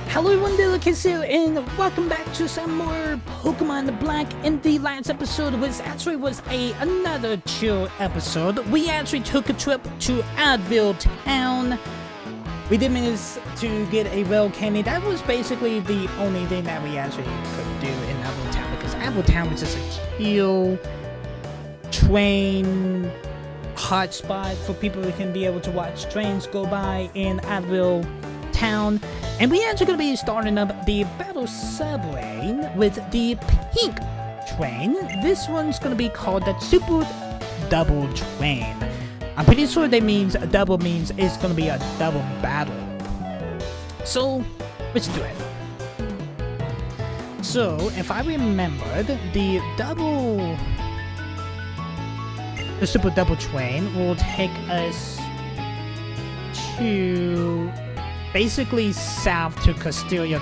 Hello everyone, Delicacy, and welcome back to some more Pokemon Black. In the last episode, which actually was another chill episode, we actually took a trip to Advil Town. We did manage to get a rail candy. That was basically the only thing that we actually could do in Advil Town, because Advil Town was just a chill train hotspot for people who can be able to watch trains go by in Advil Town. And we actually going to be starting up the Battle Subway with the pink train. This one's going to be called the Super Double Train. I'm pretty sure that means a double means it's going to be a double battle. So, let's do it. So, if I remembered, the Super Double Train will take us to basically south to Castelia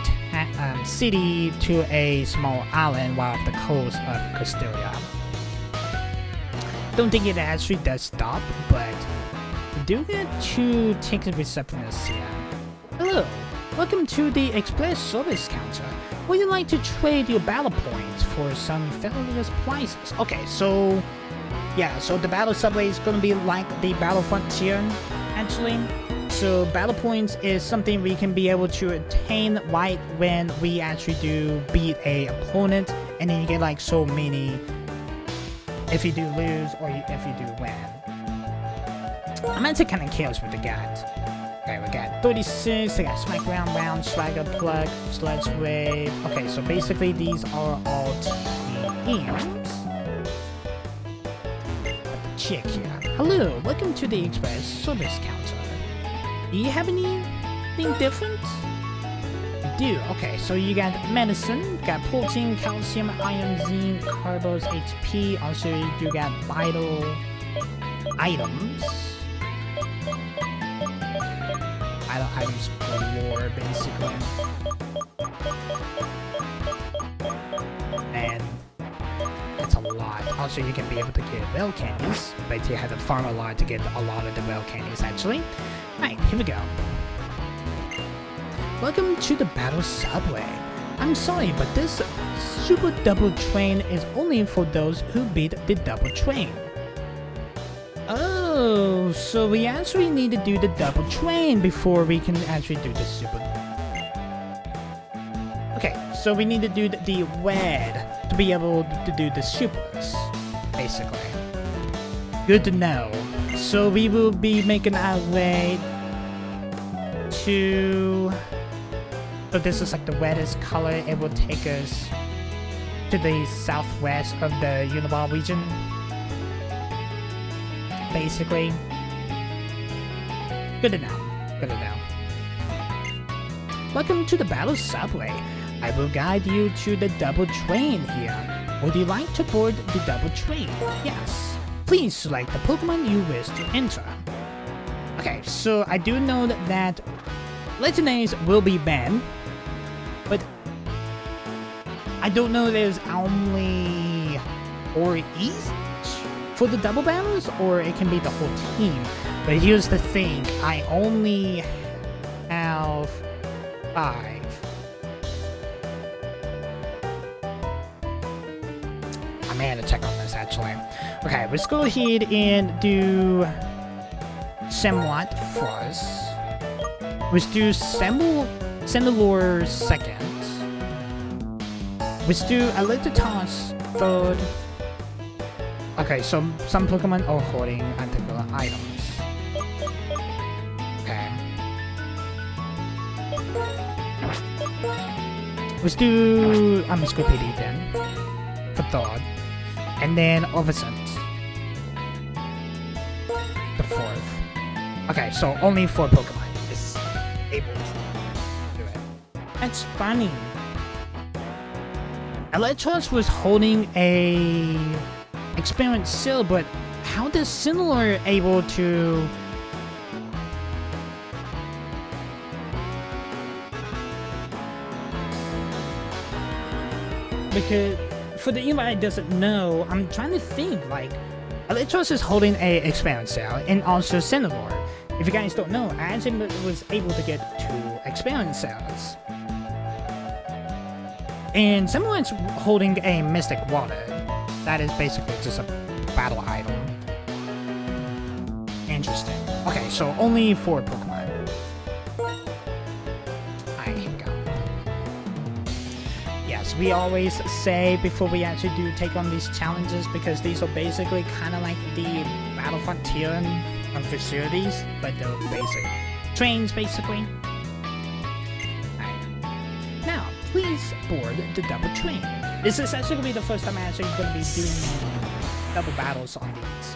City to a small island while off the coast of Castelia. Don't think it actually does stop, but we do get 2 ticket receptionists here. Hello, welcome to the Express Service Counter. Would you like to trade your battle points for some fabulous prices? Okay, so yeah, so the Battle Subway is going to be like the Battle Frontier, actually. So battle points is something we can be able to attain right when we actually do beat a opponent, and then you get like so many if you do lose or if you do win. I'm actually kind of chaos with the guns. Okay, we got 36, I got Smack Round Round, Swagger Plug, Sludge Wave. Okay, so basically these are all teams. Got the chick here. Hello, welcome to the Express Service Counter. Do you have anything different? You do. Okay, so you got medicine, got protein, calcium, iron, zinc, carbos, HP. Also, you do got vital items. Vital items galore, basically. And that's a lot. Also, you can be able to get rail candies, but you have to farm a lot to get a lot of the rail candies, actually. Alright, here we go. Welcome to the Battle Subway. I'm sorry, but this Super Double Train is only for those who beat the Double Train. Oh, so we actually need to do the Double Train before we can actually do the Super. Okay, so we need to do the red to be able to do the Supers, basically. Good to know. So we will be making our way to... So this is like the reddest color. It will take us to the southwest of the Uniball region. Basically. Good to know. Good to know. Welcome to the Battle Subway. I will guide you to the Double Train here. Would you like to board the Double Train? Yes. Please select the Pokemon you wish to enter. Okay, so I do know that legendaries will be banned, but I don't know if there's only 4 each for the double battles, or it can be the whole team. But here's the thing, I only have 5. I may have to check on this, actually. Okay, let's go ahead and do Semwat first. Let's do Sandalore second. Let's do Electrotoss third. Okay, so some Pokemon are holding particular items. Okay. Let's do Scorpidi then for third. And then Oversent. The 4th. Okay, so only 4 Pokemon is able to do it. That's funny. Electros was holding a Experiment Seal, but how does Sinnoh able to... Because for the anybody that doesn't know, I'm trying to think, like, Electros is holding a Experiment Cell and also Sinnoh. If you guys don't know, I actually was able to get 2 Experiment Cells. and someone's holding a mystic wallet. That is basically just a battle item. Interesting. Okay, so only 4 Pokemon. Alright, here we go. Yes, we always say before we actually do take on these challenges, because these are basically kind of like the Battle Frontier and facilities, but they're basic trains, basically. Alright. Now, please board the double train. This is actually going to be the first time I'm actually going to be doing double battles on these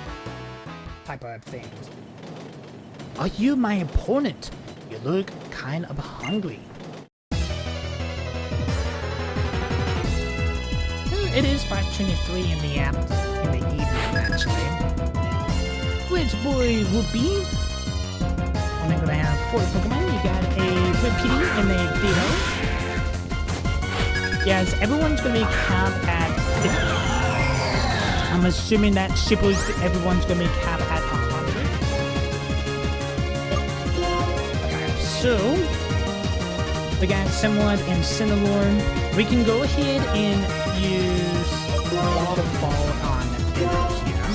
type of things. Are you my opponent? You look kind of hungry. It is 5:23 in the evening, actually. Which boy will be? I'm gonna have 4 Pokemon. You got a Repeating and a Ditto. Yes, everyone's gonna be capped at 50. I'm assuming that everyone's gonna be capped at 100. Okay, so we got Simwad and Cinnalorn. We can go ahead and use Waterfall on Ditto here.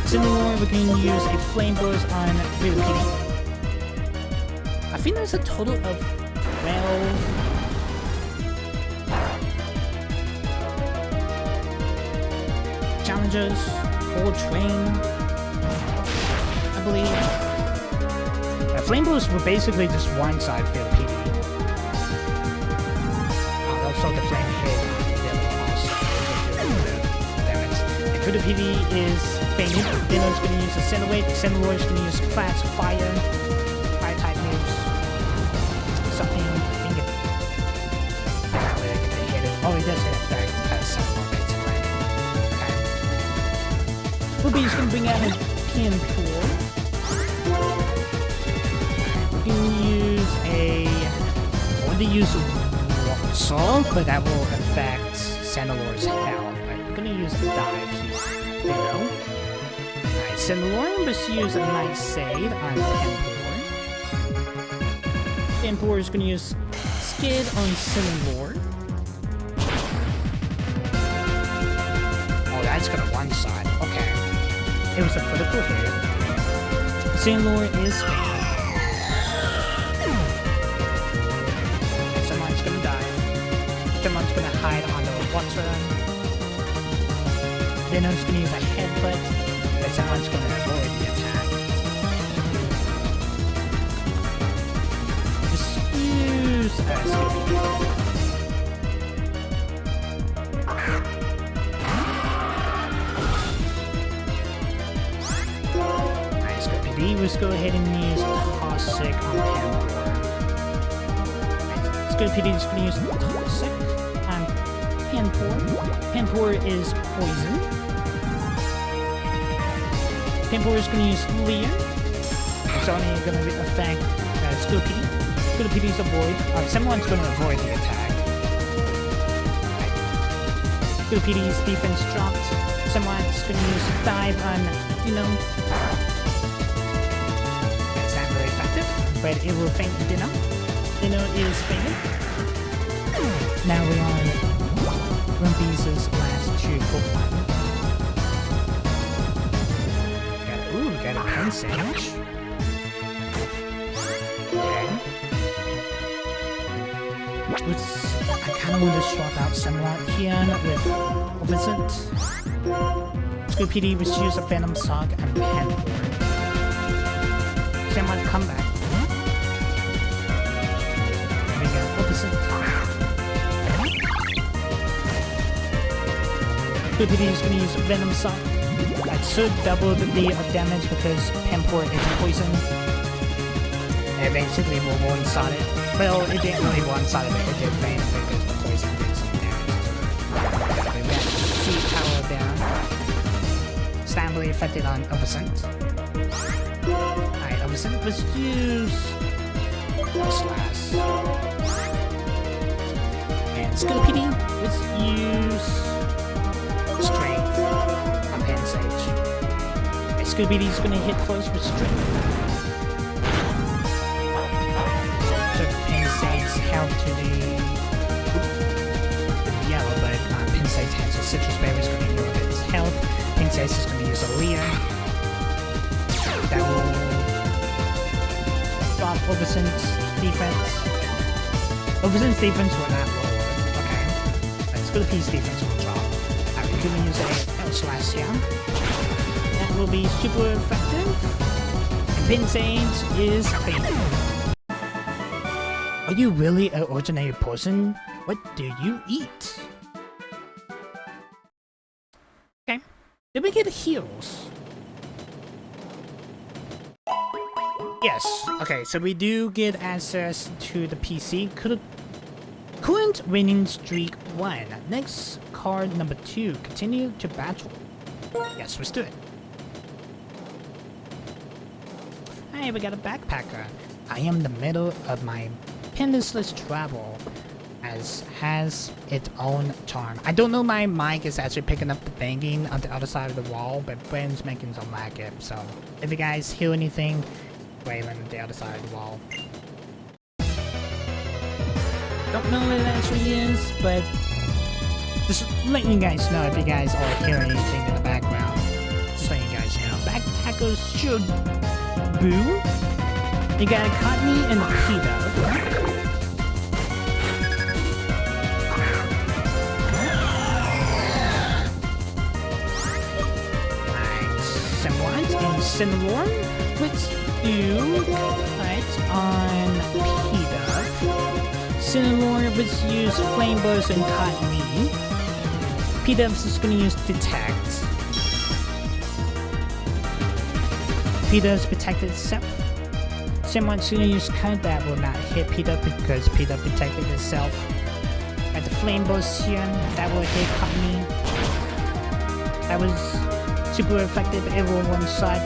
Cinnalorn, we can use a Flame Burst on Repeating. I think there's a total of 12. Challenges, whole train, I believe. Flame Burst were basically just one side for PD. Also the Flame Hit also damage. And for the PD is fainted, then it's going to use Incinerate, Incinerate is going to use Fast Fire type moves. Something, I think it... Oh, it does hit effect as something more basic, right? Ruby's gonna bring out a Pin Pool. We can use a... I want to use Salt, but that will affect Sandalor's health. But we're gonna use a Dive here. There we go. Alright, Sandalor, let's use a nice save on Pinpour. Pinpour is gonna use Skid on Sandalor. Oh, that's gonna one side. Okay. It was a critical hit. Sandalor is fake. Someone's gonna die. Someone's gonna hide on the water. Then I'm just gonna use a headbutt, but someone's gonna avoid the attack. Just use let's go ahead and use Toxic on Panpour. Let's go PD, just gonna use Toxic on Panpour. Panpour is poison. Panpour is gonna use Leer. It's only gonna affect Skill PD. Skill PD's avoid. Someone's gonna avoid the attack. Skill PD's defense dropped. Someone's gonna use Dive on, but it will faint Dino. Dino is fainted. Now we are Grumpy's last 2 Pokemon. We got a pen sandwich. Okay. I kind of want to swap out Semlot here with Opposite. Skill PD, let's use a Venom Sock and Panpour. Semlot, come back. Opposite. PPD is going to use Venom Sock. That should double the damage because Panpour is poison. It basically will one-shot it. Well, it didn't really one-shot it, but it did faint because the poison did some damage to it. We got Sea Power down. Stably affected on Opposite. Alright, Opposite, let's use Slash. Skill PD, let's use Strength on Pansage. Skill PD is going to hit first with Strength. So Pansage's health to the Rosalia. That will drop Overson's defense. Overson's defense will not lower. Okay. Let's go to Pete's defense will drop. Alright, we're gonna use a L/slash here. That will be super effective. And Pinsage is fatal. Are you really an ordinary person? What do you eat? Okay. Did we get heals? Yes. Okay, so we do get access to the PC. Current winning streak 1. Next card number 2. Continue to battle. Yes, let's do it. Hey, we got a backpacker. I am in the middle of my penless travel, as has its own charm. I don't know my mic is actually picking up the banging on the other side of the wall, but Brandon's making some racket, so if you guys hear anything, Waylon on the other side of the wall. Don't know what it actually is, but just letting you guys know if you guys are hearing anything in the background. Just letting you guys know. Backpackers should boo. You got a Cottony and a Peter. Semblance and Cinnamon, which you put on Peter. Cinnamon was use Flame Burst and Cottony. Peter is just gonna use Detect. Peter's protected itself. Someone's gonna use Cut that will not hit Peter because Peter protected itself. At the Flame Burst here, that will hit Cottony. That was super effective, it will one shot.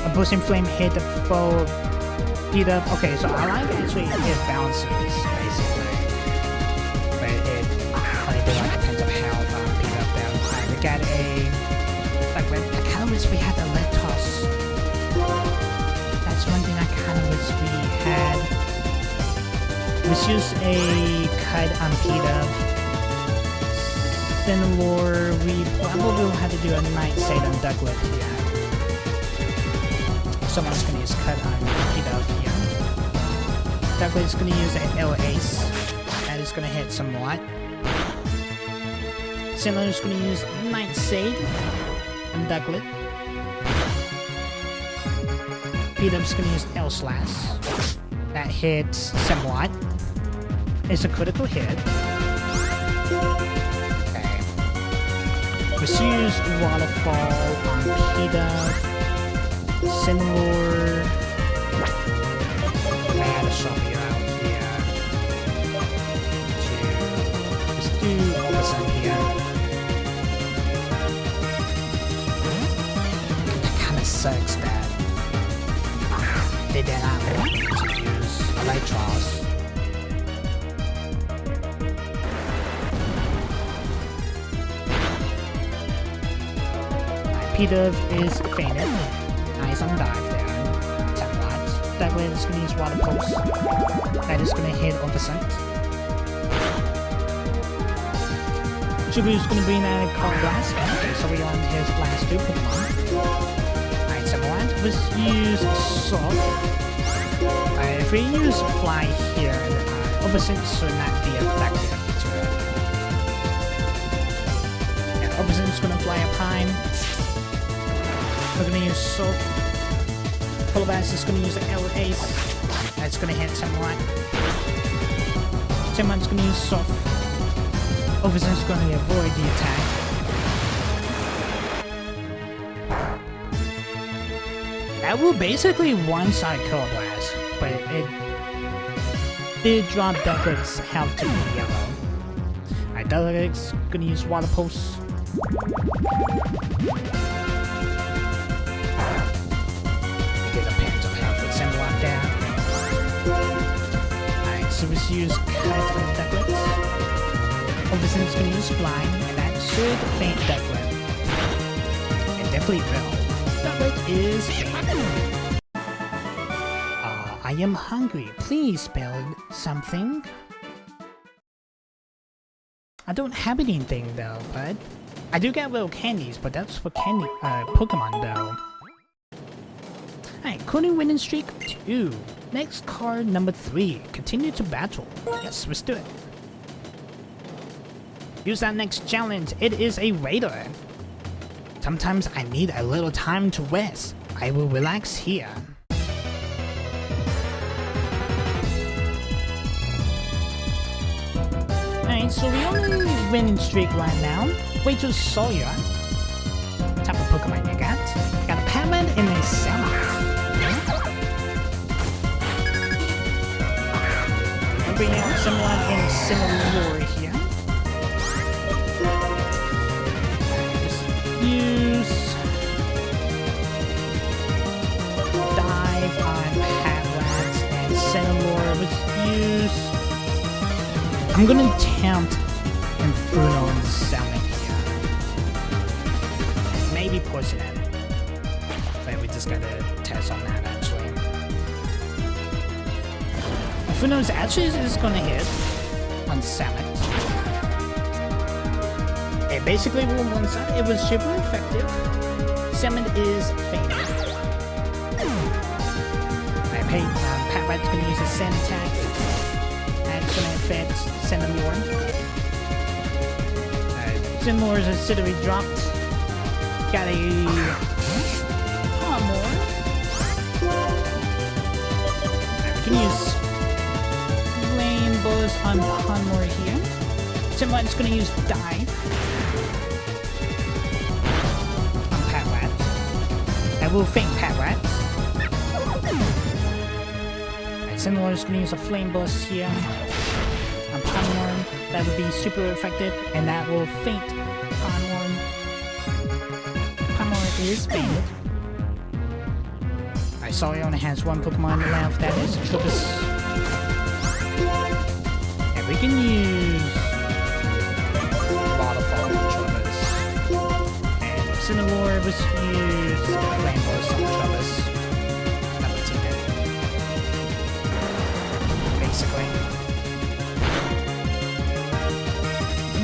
A bursting flame hit the foe Peter. Okay, so I like actually it bounces basically. But it only depends on how Peter down. We got a I kinda wish we had a lead toss. That's one thing I kinda wish we had. Let's use a cut on Peter. Cinelor, we probably will have to do a Nightshade on Ducklet here. Someone's gonna use cut on Peter here. Ducklet's gonna use an L Ace. That is gonna hit somewhat. Cinelor's gonna use Nightshade on Ducklet. Peter's gonna use L/slash. That hits somewhat. It's a critical hit. Let's use Waterfall on Peter, Cinelor. I had a Sharpie out here. Let's do Overson here. That kinda sucks that they did not want to use Electros. Peter is fainted. Nice on dive there. Template. That way it's gonna use Water Pulse. That is gonna hit Oversent. Shibu's gonna bring out a Card Blast. Okay, so we on his last 2 Pokemon. Alright, Template. Let's use Soft. If we use Fly here, Oversent should not be effective to it. Yeah, Oversent's gonna fly up high. We're gonna use Soap. Polarbass is gonna use the L Ace. That's gonna hit someone. Someone's gonna use Soap. Overson's gonna avoid the attack. That will basically one-shot Polarbass, but it did drop Ducklet's health to be yellow. Alright, Ducklet's gonna use Water Pulse. So let's use Cut on Ducklet. Overson's gonna use Flying, and that should faint Ducklet. It definitely will. Ducklet is faint. I am hungry. Please build something. I don't have anything though, but I do get little candies, but that's for candy Pokemon though. Alright, current winning streak 2. Next card number 3. Continue to battle. Yes, let's do it. Use that next challenge. It is a raider. Sometimes I need a little time to rest. I will relax here. Alright, so we only winning streak right now. Wait till Sawyer. What type of Pokemon you got? Got a Pokémon and a Salamence. I'm bringing out someone in Cinnamon here. Use dive on Patrats and Cinnamore. Let's use. I'm gonna tempt Inferno and Salmon here. Maybe Poison it. But we just gotta test on that actually. Inferno actually is gonna hit on Salmon. It basically will one side. It was super effective. Salmon is fainted. I paid Patrat's gonna use a Sand attack. That's gonna affect Cinnamore. Cinnamore is acidity dropped. Got a Palmore. We can use Flame Buzz on Palmore here. Someone's gonna use Dive on Patrat. I will faint Patrat. Cinnamore is gonna use a Flame Buzz here on Palmore. That would be super effective, and that will faint Palmore. Palmore is fainted. I saw he only has one Pokemon left, that is Tropius. And we can use Waterfall on Tropius. And Cinnamore was used Flame Buzz on Tropius. That would take it. Basically.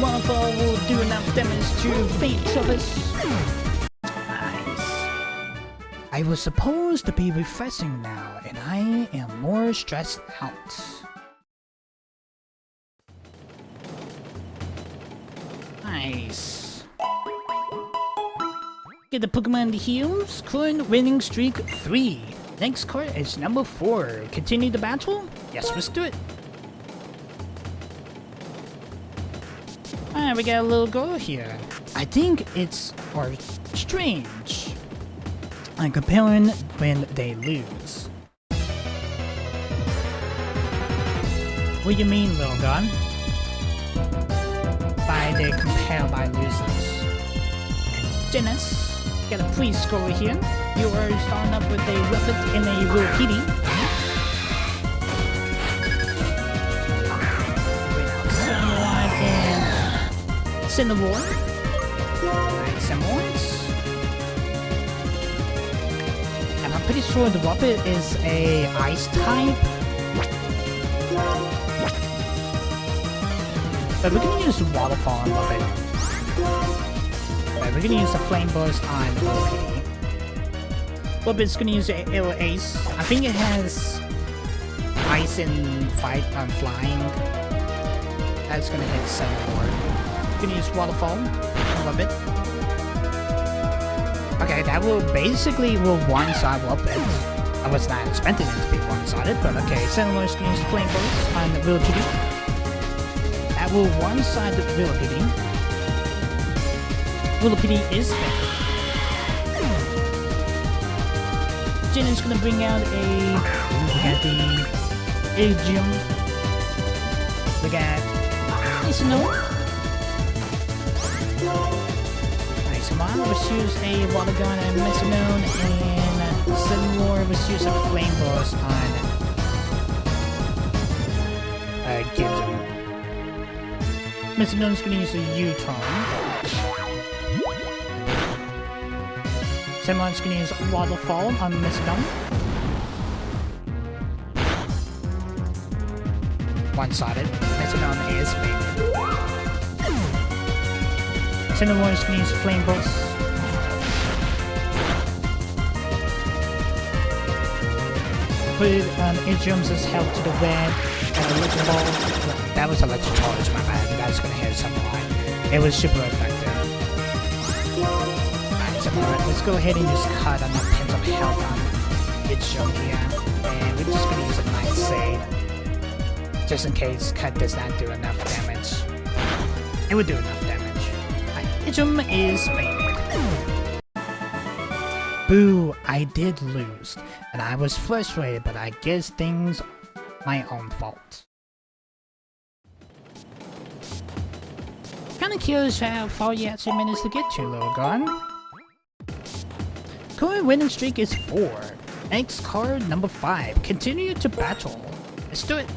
Waterfall will do enough damage to faint Tropius. Nice. I was supposed to be refreshing now, and I am more stressed out. Nice. Get the Pokemon to heals. Current winning streak 3. Next card is number 4. Continue the battle? Yes, let's do it. Alright, we got a little girl here. I think it's strange. I'm comparing when they lose. What do you mean, little gun? By they compare by losers. Janice, got a prescore here. You are starting up with a Rapid and a Wilpidi. Sunlight and Cinnamore. Alright, Cinnamores. And I'm pretty sure the Rapid is a Ice type. But we're gonna use the Waterfall on Rapid. Right, we're gonna use the Flame Burst on Wilpidi. Rapid's gonna use a little Ace. I think it has Ice and Flying. That's gonna hit 7-4. Gonna use Waterfall a little bit. Okay, that will basically one-side Rapid. I was not expecting it to be one-sided, but okay. Cinnamor's gonna use Flame Burst on the Wilpidi. That will one-side the Wilpidi. Wilpidi is fair. Jin is gonna bring out a. We got the Agium. We got Isinore. Nice. Mom was use a Water Gun and Messinone, and Cinnamore was use a Flame Burst on Gibson. Messinone's gonna use a U-turn. Someone's gonna use Waterfall on Messinone. One-sided. Messinone is faded. Cinnamon is gonna use Flame Burst. Put Idrium's health to the red. And Electric Ball. That was Electric Charge, my bad. That's gonna hit someone. It was super effective. Alright, so let's go ahead and just cut on the pins of health on Idrium here. And we're just gonna use a Night Save. Just in case cut does not do enough damage. It would do enough damage. Alright, Idrium is baited. Boo, I did lose, and I was frustrated, but I guess things my own fault. Kinda curious how far you actually managed to get to, little gun. Current winning streak is 4. Next card, number 5. Continue to battle. Let's do it.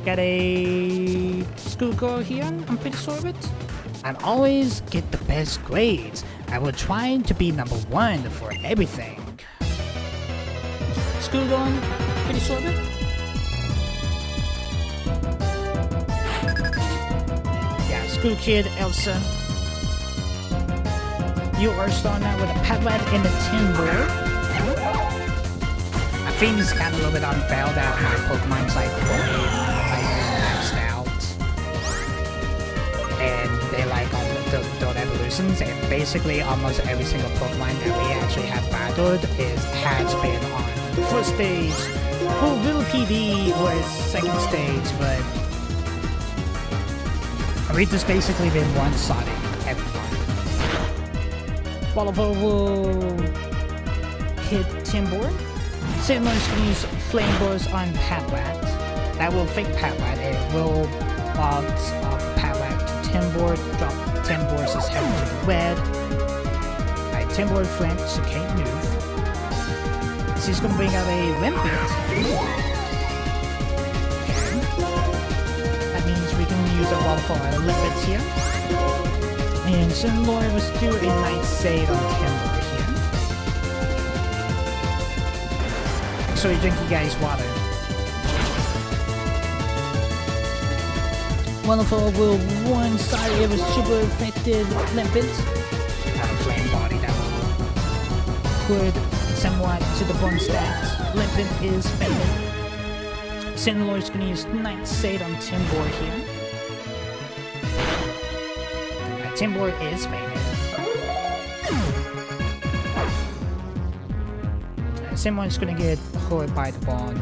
Got a schoolgirl here, I'm pretty sure of it. I always get the best grades. I will try to be number 1 for everything. Schoolgirl, pretty sure of it. Yeah, School Kid, Elsa. You are starting out with a Padlet and a Timber. I think it's kind of a little bit unfair that my Pokemon's like fully maxed out. And they like all the evolutions, and basically almost every single Pokemon that we actually have battled has been on first stage. Well, Little PD was second stage, but we've just basically been one-shotting everyone. Waterfall will hit Timber. Sandler's gonna use Flame Burst on Padlet. That will fake Padlet. It will box off Padlet to Timber, drop Timber's health to red. Alright, Timber flinch, so can't move. She's gonna bring out a Limpet. Okay. That means we can use a Waterfall and a Limpet here. And Sinlord was do a nice save on Timber here. So we drink you guys water. Waterfall will one side, it was super effective Limpet. Flame Body that will put somewhat to the bone stats. Limpet is faded. Sinlord's gonna use Night Save on Timber here. Timber is faded. Someone's gonna get hurt by the ball.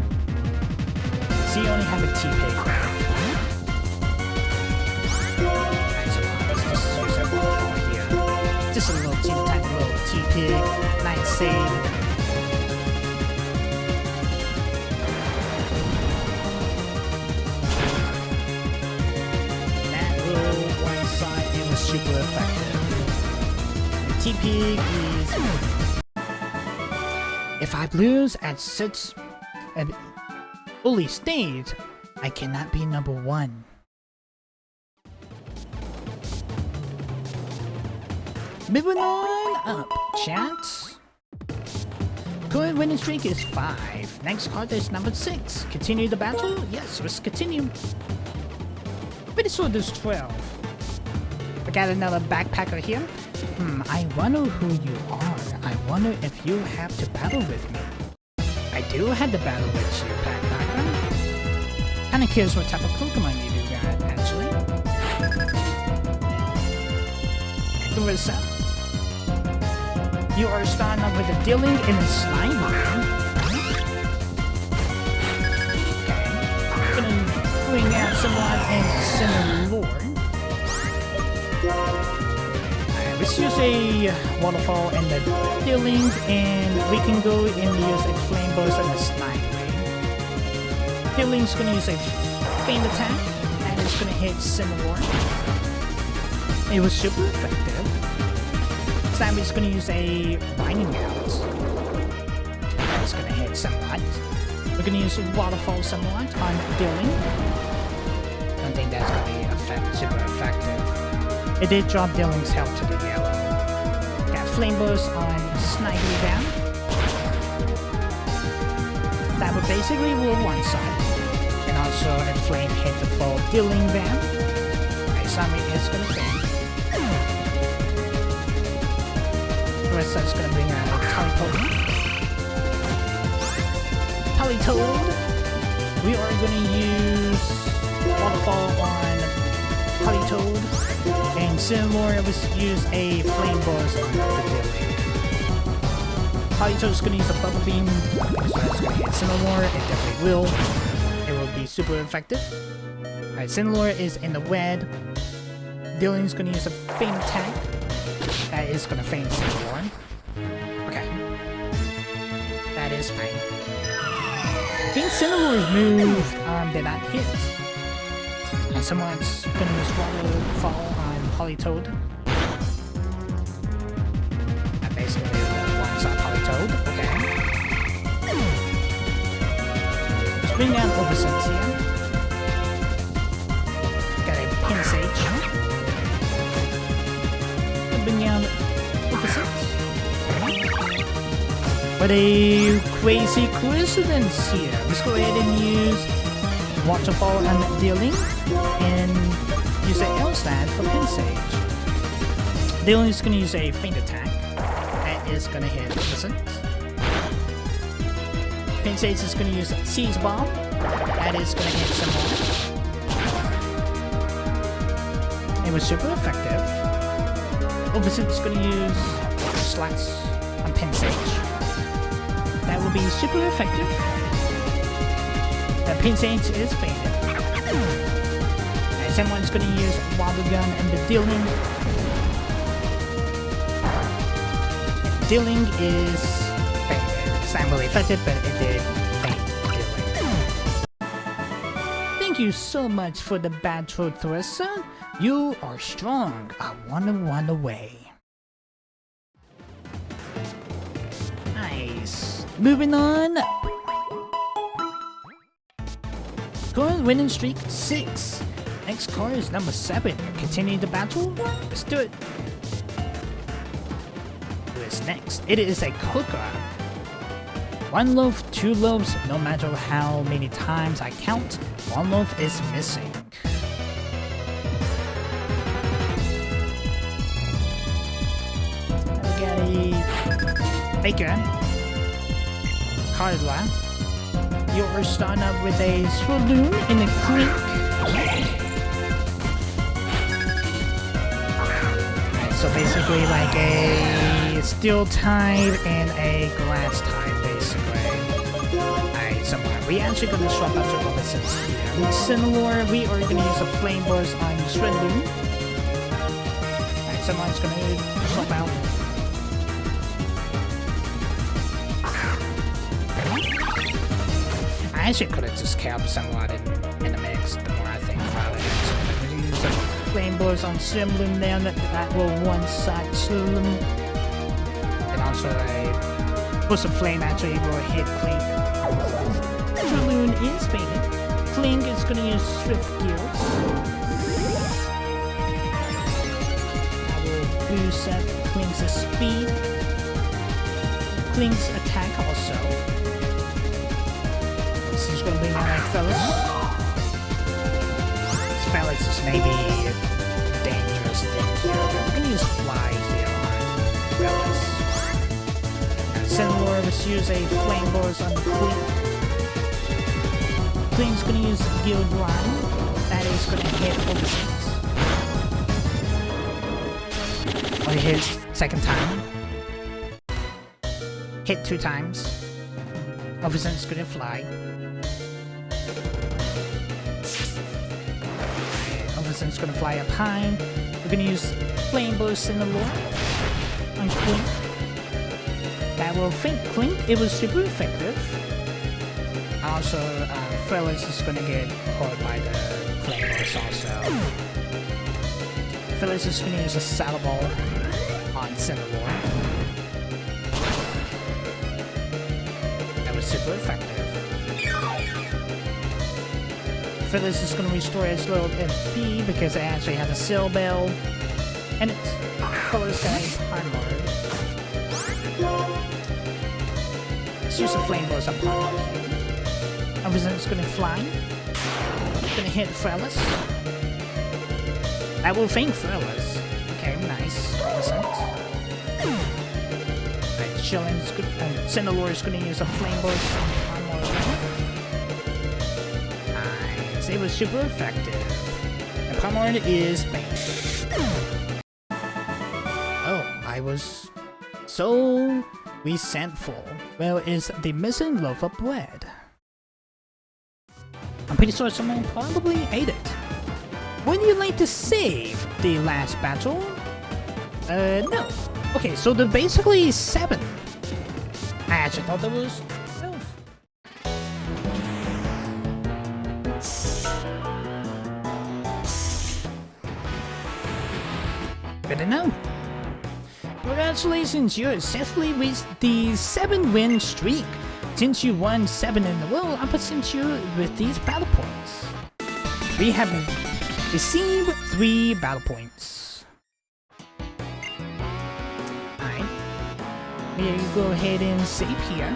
So you only have a T-Pig now. Let's just use that ball here. Just a little tiny little T-Pig. Night Save. That will one side, it was super effective. T-Pig is... If I lose at such an early stage, I cannot be number 1. Moving on up, chat. Current winning streak is 5. Next card is number 6. Continue the battle? Yes, let's continue. Pretty sure there's 12. We got another backpacker here. I wonder who you are. I wonder if you have to battle with me. I do have to battle with you, backpacker. Kinda curious what type of Pokemon you do got, actually. What's up? You are starting off with a Dealing and a Slimer. Okay. Gonna bring out someone and Cinnalord. Let's use a Waterfall and the Dealing, and we can go and use a Flame Burst and a Sniper. Dealing's gonna use a Feint Attack, and it's gonna hit Cinnalord. It was super effective. Sammy's gonna use a Mining Out. That's gonna hit somewhat. We're gonna use a Waterfall somewhat on Dealing. I don't think that's gonna be super effective. It did drop Dealing's health to the yellow. Got Flame Burst on Snively down. That would basically rule one side. And also a Flame hit the full Dealing down. Sunny is gonna faint. Rest is gonna bring out Politoad. We are gonna use Waterfall on Politoad. And Cinnamore was use a Flame Burst on the Dilly. Politoad's gonna use a Bubble Beam, so that's gonna hit Cinnamore. It definitely will. It will be super effective. Alright, Cinnamore is in the red. Dylan's gonna use a Faint Attack. That is gonna faint Cinnamore. Okay. That is fine. I think Cinnamore's move did not hit. And someone's gonna use Waterfall on Politoad. That basically one-shot Politoad. Okay. Let's bring down Oversense here. Got a Pin Sage. Bring down Oversense. What a crazy coincidence here. Let's go ahead and use Waterfall on Dealing and use the L-Stand for Pin Sage. Dealing is going to use a Faint Attack. That is going to hit Oversense. Pin Sage is going to use Seize Bomb. That is going to hit some more. It was super effective. Oversense is going to use Slats on Pin Sage. That will be super effective. The Pin Sage is fainted. And someone's going to use Water Gun and the Dealing. And Dealing is fainted. It's not really effective, but it did faint Dealing. Thank you so much for the battle, Theresa. You are strong. I wanna run away. Nice. Moving on. Current winning streak 6. Next card is number 7. Continue the battle. Let's do it. Who is next? It is a cooker. 1 loaf, 2 loaves. No matter how many times I count, 1 loaf is missing. Baker, Carla, you are starting up with a Swirloon and a Clink. Alright, so basically like a Steel type and a Grass type, basically. Alright, so we actually gonna swap out your Robinsons here. Cinnamore, we are gonna use a Flame Burst on Swirloon. Alright, someone's gonna swap out. I actually could have just kept somewhat in the mix the more I think about it. So I'm going to use some Flame Burst on Swirloon there, that will one-side Swirloon. And also a Burst of Flame actually will hit Clink. Swirloon is fainted. Clink is going to use Swift Gears. That will boost up Clink's speed. Clink's attack also. This is going to be my Fellas. Fellas is maybe a dangerous thing here. I'm going to use Fly here on Fellas. And Cinnamore was use a Flame Burst on Clink. Clink's going to use Guild Line. That is going to hit Oversense. Or hit second time. Hit 2 times. Oversense is going to fly. Oversense is going to fly up high. We're going to use Flame Burst in the lore on Clink. That will faint Clink. It was super effective. Also, Fellas is going to get caught by the Flame Burst also. Fellas is going to use a Saddle Ball on Cinnamore. That was super effective. Phyllis is going to restore its little MP because it actually has a Seal Bell. And its colors got a Hard Mode. Let's use a Flame Burst on Hard Mode. Everything's going to fly. It's going to hit Phyllis. That will faint thrillers. Okay, nice. Decent. Alright, Chillin's good. Cinderlord is gonna use a flame burst on nice. It was super effective. And Palmorn is faint. Oh, I was so resentful. Well, is the missing loaf of bread? I'm pretty sure someone probably ate it. Would you like to save the last battle? No. Okay, so there are basically 7. I actually thought there was 12. Good to know. Congratulations, you successfully reached the 7-win streak. Since you won 7 in a row, I present you with these battle points. We have received 3 battle points. Alright. We go ahead and save here.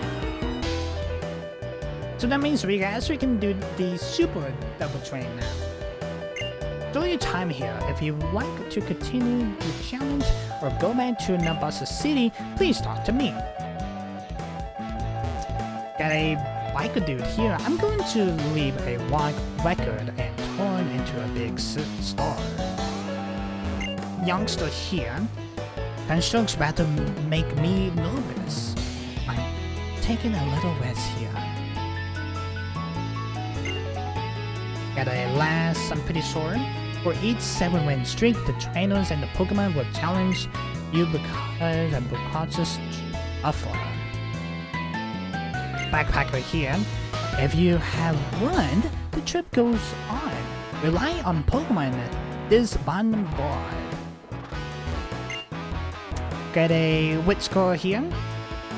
So that means we actually can do the super double train now. During your time here, if you would like to continue the challenge or go back to Nabasa City, please talk to me. Got a biker dude here. I'm going to leave a wide record and turn into a big star. Youngster here. Constructs about to make me nervous. I'm taking a little rest here. Got a last, I'm pretty sure. For each 7-win streak, the trainers and the Pokemon will challenge you because of the process offer. Backpacker here. If you have won, the trip goes on. Rely on Pokemon this bottom board. Got a wit score here.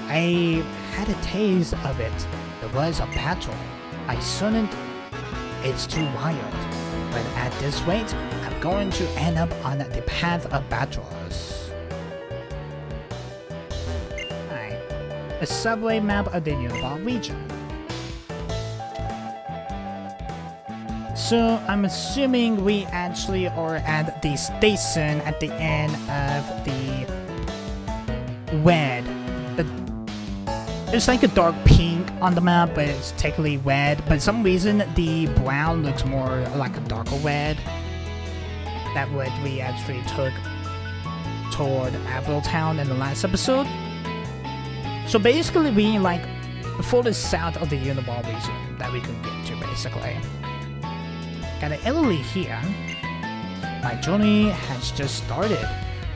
I had a taste of it. There was a battle. I shouldn't. It's too wild. But at this rate, I'm going to end up on the path of battles. A subway map of the Uniball region. So I'm assuming we actually are at the station at the end of the red. It's like a dark pink on the map, but it's technically red. But for some reason the brown looks more like a darker red. That what we actually took toward Apple Town in the last episode. So basically we like the furthest south of the Uniball region that we can get to basically. Got an elderly here. My journey has just started.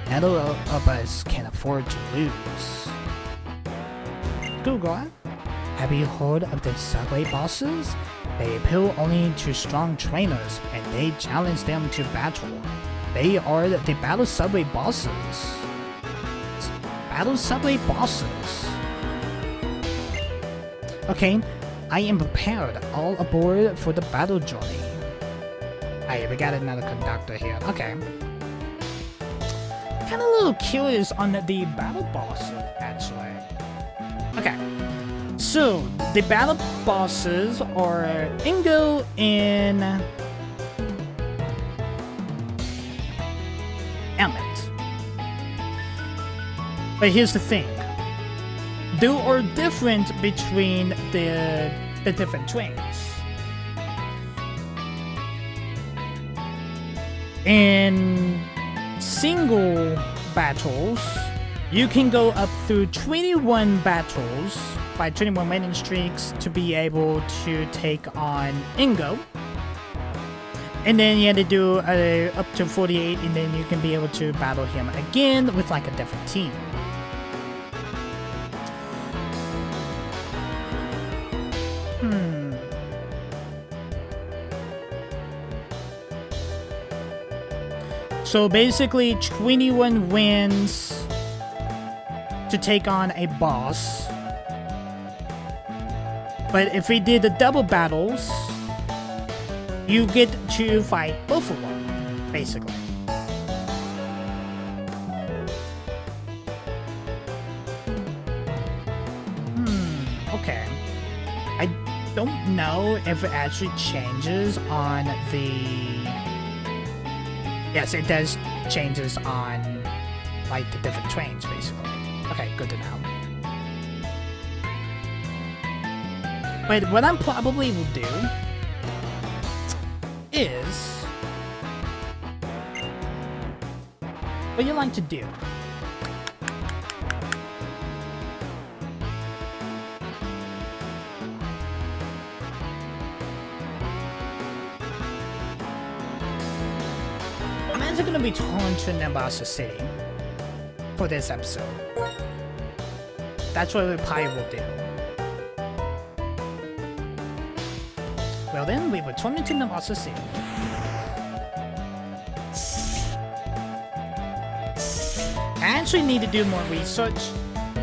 Neither of us can afford to lose. Google, have you heard of the subway bosses? They appeal only to strong trainers and they challenge them to battle. They are the battle subway bosses. Battle subway bosses. Okay, I am prepared. All aboard for the battle journey. Hey, we got another conductor here. Okay. Kinda a little curious on the battle bosses, actually. Okay. So, the battle bosses are Ingo and Emmett. But here's the thing. There are difference between the different trains. In single battles, you can go up through 21 battles by 21 winning streaks to be able to take on Ingo. And then you have to do up to 48, and then you can be able to battle him again with like a different team. So basically 21 wins to take on a boss. But if we did the double battles, you get to fight both of them, basically. Okay. I don't know if it actually changes on the Yes, it does changes on, like, the different trains, basically. Okay, good to know. But what I probably will do is... what you like to do? I'm actually going to be taunting about the city for this episode. That's what we probably will do. Well then, we will turn into Nabasa City. I actually need to do more research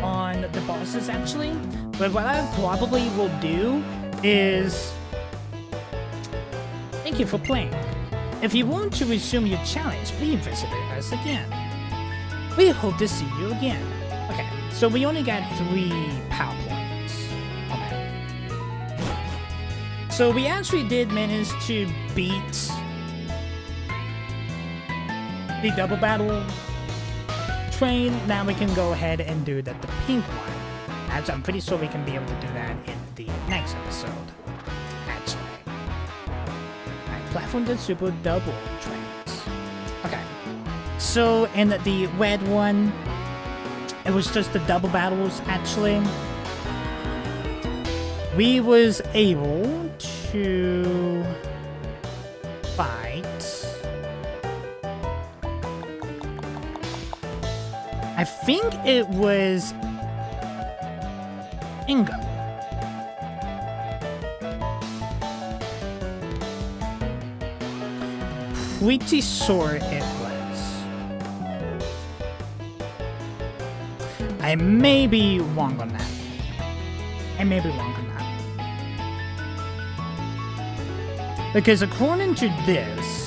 on the bosses actually, but what I probably will do is... thank you for playing. If you want to resume your challenge, please visit us again. We hope to see you again. Okay, so we only got 3 power points. Okay. So we actually did manage to beat the double battle train. Now we can go ahead and do the pink one. As I'm pretty sure we can be able to do that in the next episode. Actually. Alright, platform the super double trains. Okay. So in the red one, it was just the double battles actually. We was able to fight... I think it was Ingo. Pretty sure it was. I may be wrong on that. I may be wrong on that. Because according to this...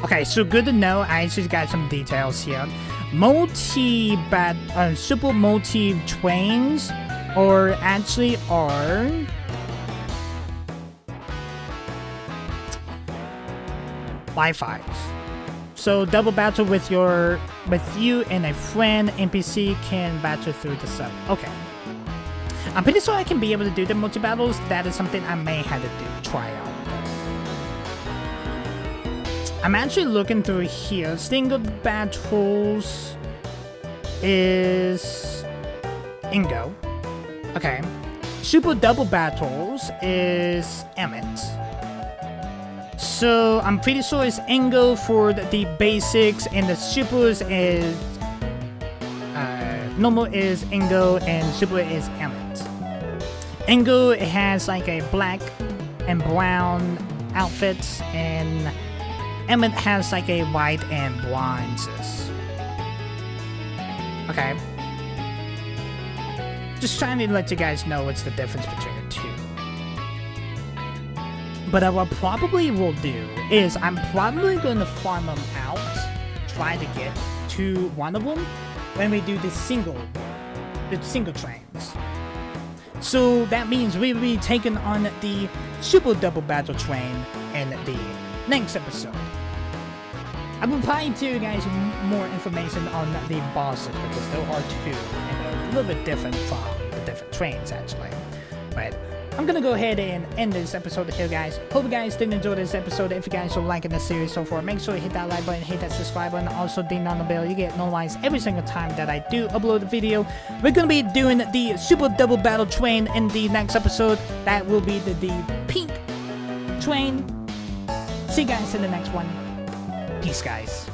okay, so good to know. I actually got some details here. Super multi trains or actually are Wi-Fi's. So double battle with you and a friend NPC can battle through the sub. Okay. I'm pretty sure I can be able to do the multi battles. That is something I may have to try out. I'm actually looking through here. Single battles is Ingo. Okay. Super double battles is Emmett. So I'm pretty sure it's Ingo for the basics, and the supers is normal is Ingo and super is Emmett. Ingo has like a black and brown outfits, and Emmett has like a white and bronzes. Okay. Just trying to let you guys know what's the difference between the two. But what I probably will do is I'm probably going to farm them out, try to get to one of them when we do the single trains. So that means we will be taking on the super double battle train in the next episode. I will probably tell you guys more information on the bosses because there are 2 and they're a little bit different from the different trains actually. But I'm gonna go ahead and end this episode here, guys. Hope you guys did enjoy this episode. If you guys are liking the series so far, make sure you hit that like button, hit that subscribe button, also ding on the bell. You get notified every single time that I do upload a video. We're gonna be doing the super double battle train in the next episode. That will be the pink train. See you guys in the next one. Peace, guys.